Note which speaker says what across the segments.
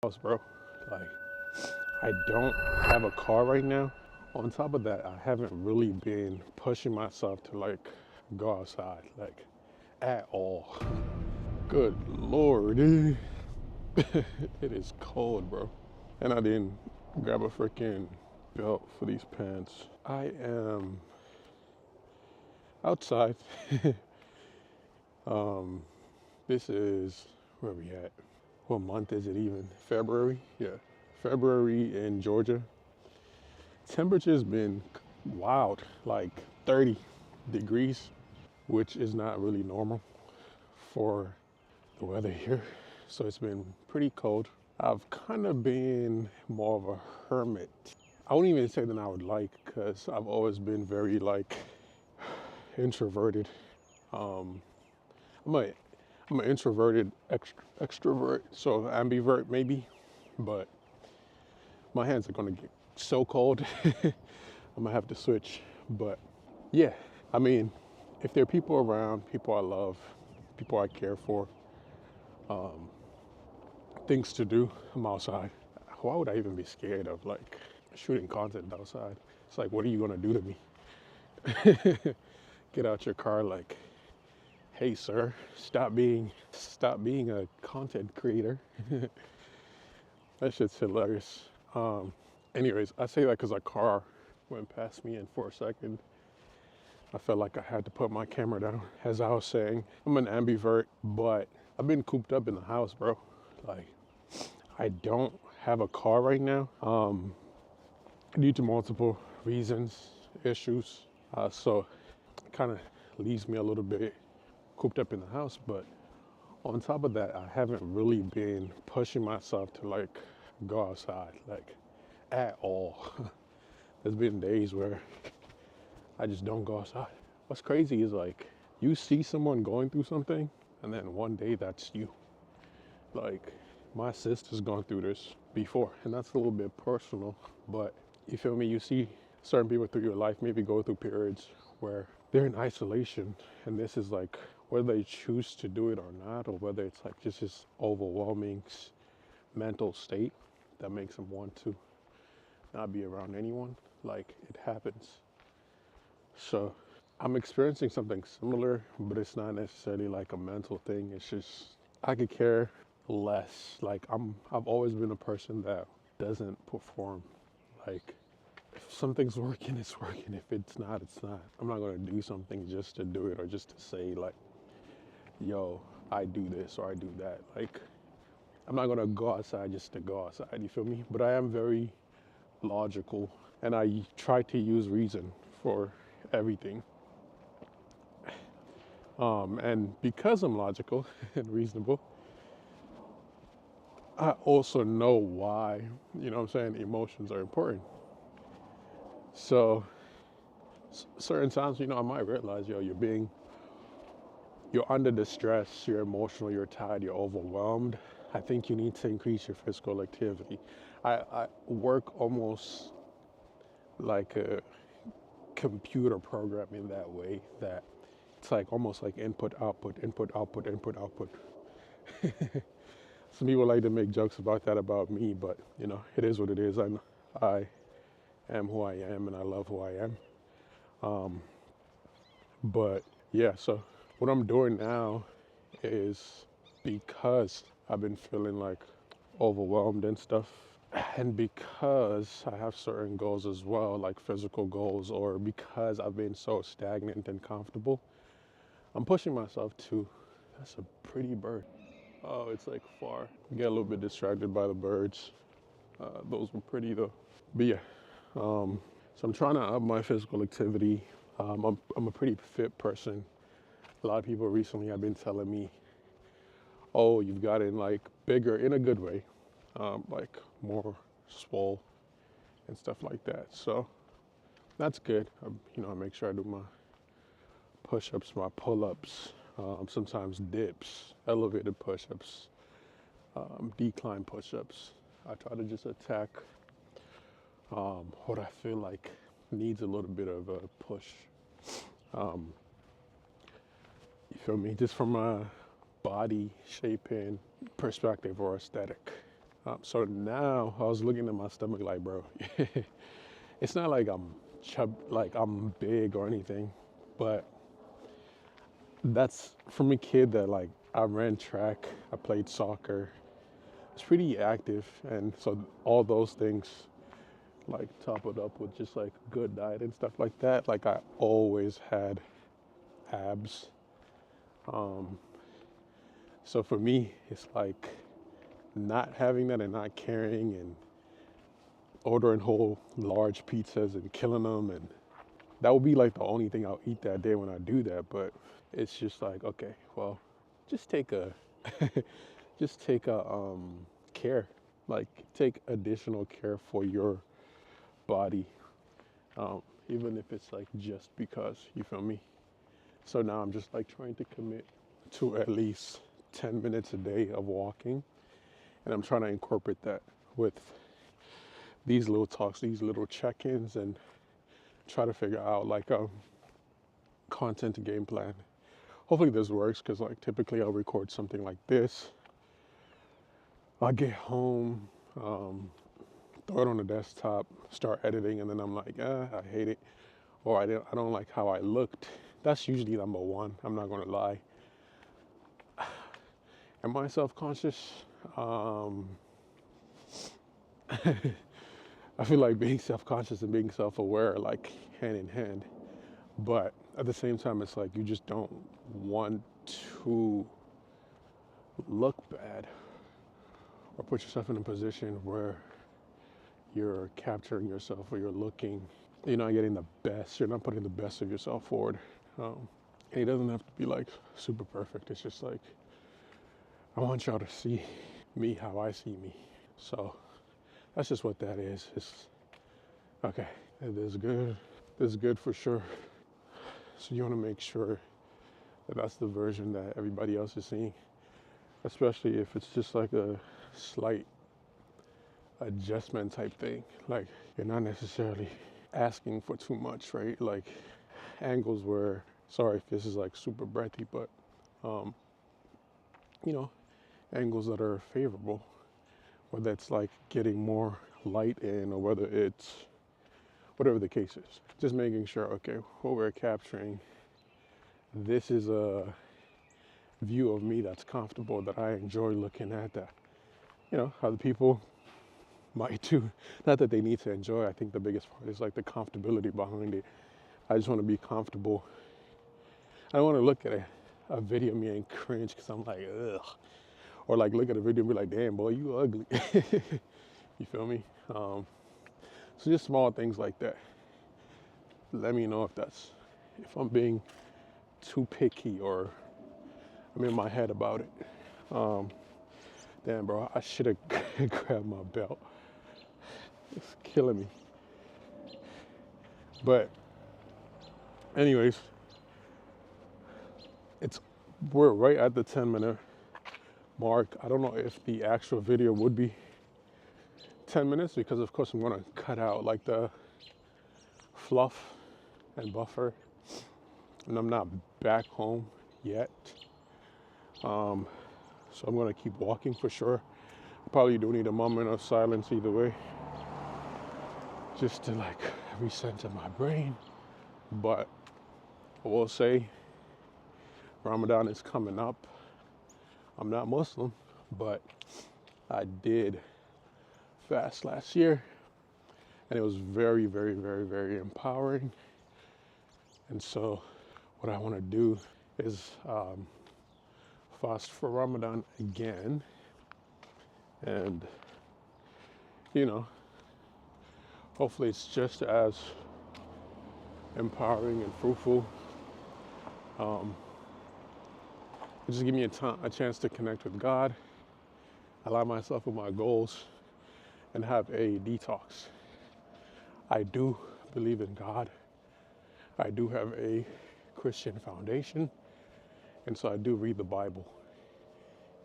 Speaker 1: house, bro. Like, I don't have a car right now. On top of that, I haven't really been pushing myself to like go outside, like at all. Good Lord, it is cold, bro. And I didn't grab a freaking belt for these pants. I am outside. This is where we at? What month is it even? February? Yeah. February in Georgia. Temperature's been wild, like 30 degrees, which is not really normal for the weather here. So it's been pretty cold. I've kind of been more of a hermit. I wouldn't even say that I would like, because I've always been very like introverted. Um, I'm a I'm an introverted extrovert, so ambivert maybe, but my hands are gonna get so cold. I'm gonna have to switch. But yeah, I mean, if there are people around, people I love, people I care for, things to do, I'm outside. Why would I even be scared of like shooting content outside? It's like, what are you gonna do to me? Get out your car, like, hey sir, stop being a content creator. That shit's hilarious. Anyways, I say that because a car went past me, and for a second I felt like I had to put my camera down. As I was saying, I'm an ambivert, but I've been cooped up in the house, bro. Like, I don't have a car right now, due to multiple reasons, issues. So it kind of leaves me a little bit cooped up in the house. But on top of that, I haven't really been pushing myself to like go outside, like at all. There's been days where I just don't go outside. What's crazy is like you see someone going through something, and then one day that's you. Like, my sister's gone through this before, and that's a little bit personal, but you feel me? You see certain people through your life maybe go through periods where they're in isolation, and this is like whether they choose to do it or not, or whether it's like just this overwhelming mental state that makes them want to not be around anyone. Like, it happens. So I'm experiencing something similar, but it's not necessarily like a mental thing. It's just I could care less. Like, I've always been a person that doesn't perform. Like, if something's working, it's working. If it's not, it's not. I'm not gonna do something just to do it, or just to say like, yo, I do this or I do that. Like, I'm not gonna go outside just to go outside, you feel me? But I am very logical, and I try to use reason for everything. And because I'm logical and reasonable, I also know why, you know what I'm saying, emotions are important. So certain times, I might realize, yo, you're under the stress, you're emotional, you're tired, you're overwhelmed. I think you need to increase your physical activity. I work almost like a computer program in that way, that it's like almost like input, output, input, output, input, output. Some people like to make jokes about that about me, but it is what it is. I am who I am, and I love who I am. But yeah, so what I'm doing now is, because I've been feeling like overwhelmed and stuff, and because I have certain goals as well, like physical goals, or because I've been so stagnant and comfortable, I'm pushing myself to. That's a pretty bird. Oh, it's like far. I get a little bit distracted by the birds. Those were pretty though. But yeah, so I'm trying to up my physical activity. I'm a pretty fit person. A lot of people recently have been telling me, "Oh, you've gotten like bigger in a good way, like more swole and stuff like that." So that's good. I make sure I do my push-ups, my pull-ups, sometimes dips, elevated push-ups, decline push-ups. I try to just attack what I feel like needs a little bit of a push. You feel me? Just from a body shaping perspective or aesthetic. So now I was looking at my stomach like, bro, it's not like like I'm big or anything, but that's from a kid that like I ran track, I played soccer, it's pretty active, and so all those things like top it up with just like good diet and stuff like that. Like I always had abs. Um, so for me, it's like not having that and not caring and ordering whole large pizzas and killing them, and that would be like the only thing I'll eat that day when I do that. But it's just like, okay, well, just take a just take a care, like take additional care for your body, even if it's like just because, you feel me. So now I'm just like trying to commit to at least 10 minutes a day of walking, and I'm trying to incorporate that with these little talks, these little check-ins, and try to figure out like a content game plan. Hopefully this works, because like typically I'll record something like this, I'll get home, throw it on the desktop, start editing, and then I'm like, I hate it, or I don't like how I looked. That's usually number one, I'm not gonna lie. Am I self-conscious? I feel like being self-conscious and being self-aware are like hand in hand. But at the same time, it's like you just don't want to look bad or put yourself in a position where you're capturing yourself, or you're not getting the best, you're not putting the best of yourself forward. And it doesn't have to be like super perfect. It's just like, I want y'all to see me how I see me. So that's just what that is. It's okay. It is good. This is good for sure. So you want to make sure that that's the version that everybody else is seeing, especially if it's just like a slight adjustment type thing. Like you're not necessarily asking for too much, right? Like angles where, sorry if this is like super breathy, but you know, angles that are favorable, whether it's like getting more light in, or whether it's whatever the case is. Just making sure, okay, what we're capturing, this is a view of me that's comfortable, that I enjoy looking at, that, other people might too. Not that they need to enjoy. I think the biggest part is like the comfortability behind it. I just want to be comfortable. I don't want to look at a video of me and cringe because I'm like, ugh. Or like look at a video and be like, damn, boy, you ugly. You feel me? So just small things like that. Let me know if I'm being too picky, or I'm in my head about it. Damn, bro, I should have grabbed my belt. It's killing me. But anyways, we're right at the 10-minute mark. I don't know if the actual video would be 10 minutes, because of course I'm gonna cut out like the fluff and buffer, and I'm not back home yet. So I'm gonna keep walking for sure. I probably do need a moment of silence either way, just to like recenter my brain. But I will say Ramadan is coming up. I'm not Muslim, but I did fast last year, and it was very, very, very, very empowering. And so what I want to do is fast for Ramadan again, and hopefully it's just as empowering and fruitful. Just give me a chance to connect with God, align myself with my goals, and have a detox. I do believe in God. I do have a Christian foundation, and so I do read the Bible.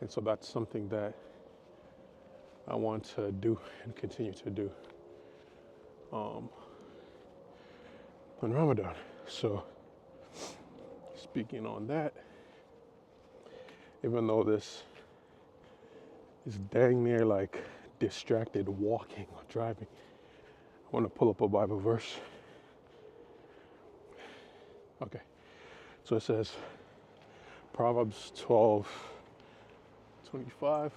Speaker 1: And so that's something that I want to do and continue to do on Ramadan. So speaking on that, even though this is dang near like distracted walking or driving. I want to pull up a Bible verse. Okay, so it says Proverbs 12:25.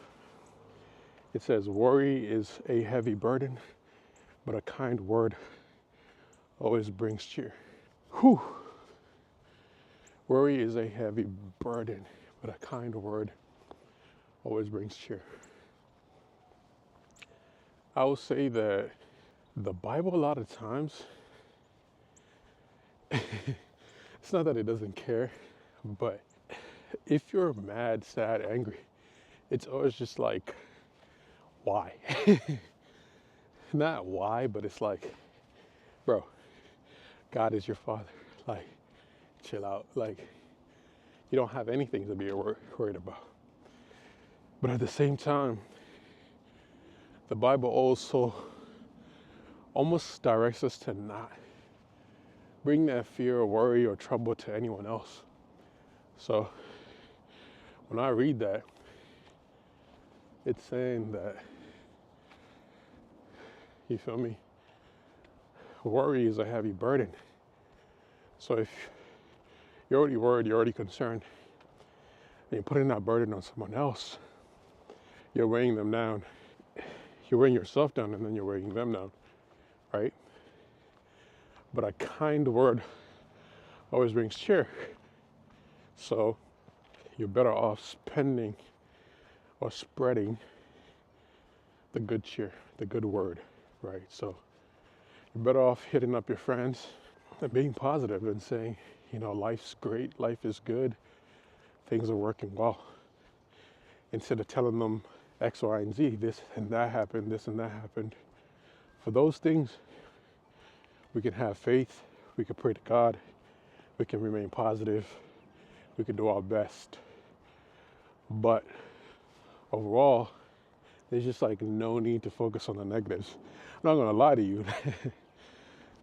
Speaker 1: It says, worry is a heavy burden, but a kind word always brings cheer. Whew. Worry is a heavy burden, but a kind word always brings cheer. I will say that the Bible, a lot of times, it's not that it doesn't care, but if you're mad, sad, angry, it's always just like, why? Not why, but it's like, bro, God is your father. Like, chill out. Like, you don't have anything to be worried about. But at the same time, the Bible also almost directs us to not bring that fear or worry or trouble to anyone else. So when I read that, it's saying that, you feel me? Worry is a heavy burden. So if you're already worried, you're already concerned, and you're putting that burden on someone else, you're weighing them down. You're weighing yourself down, and then you're weighing them down, right? But a kind word always brings cheer. So you're better off spending or spreading the good cheer, the good word, right? So you're better off hitting up your friends and being positive and saying, you know, life's great, life is good, things are working well. Instead of telling them X, Y, and Z, this and that happened, this and that happened. For those things, we can have faith, we can pray to God, we can remain positive, we can do our best. But overall, there's just like no need to focus on the negatives. I'm not gonna lie to you.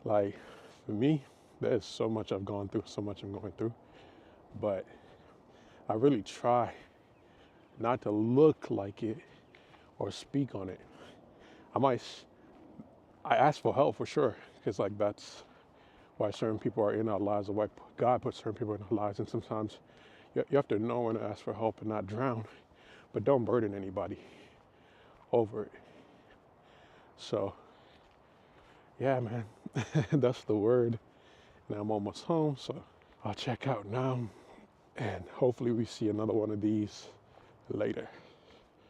Speaker 1: Like, for me, there's so much I've gone through, so much I'm going through. But I really try not to look like it or speak on it. I ask for help for sure, because like that's why certain people are in our lives, or why God puts certain people in our lives. And sometimes you have to know when to ask for help and not drown, but don't burden anybody over it. So yeah, man, that's the word. Now I'm almost home, so I'll check out now, and hopefully we see another one of these later.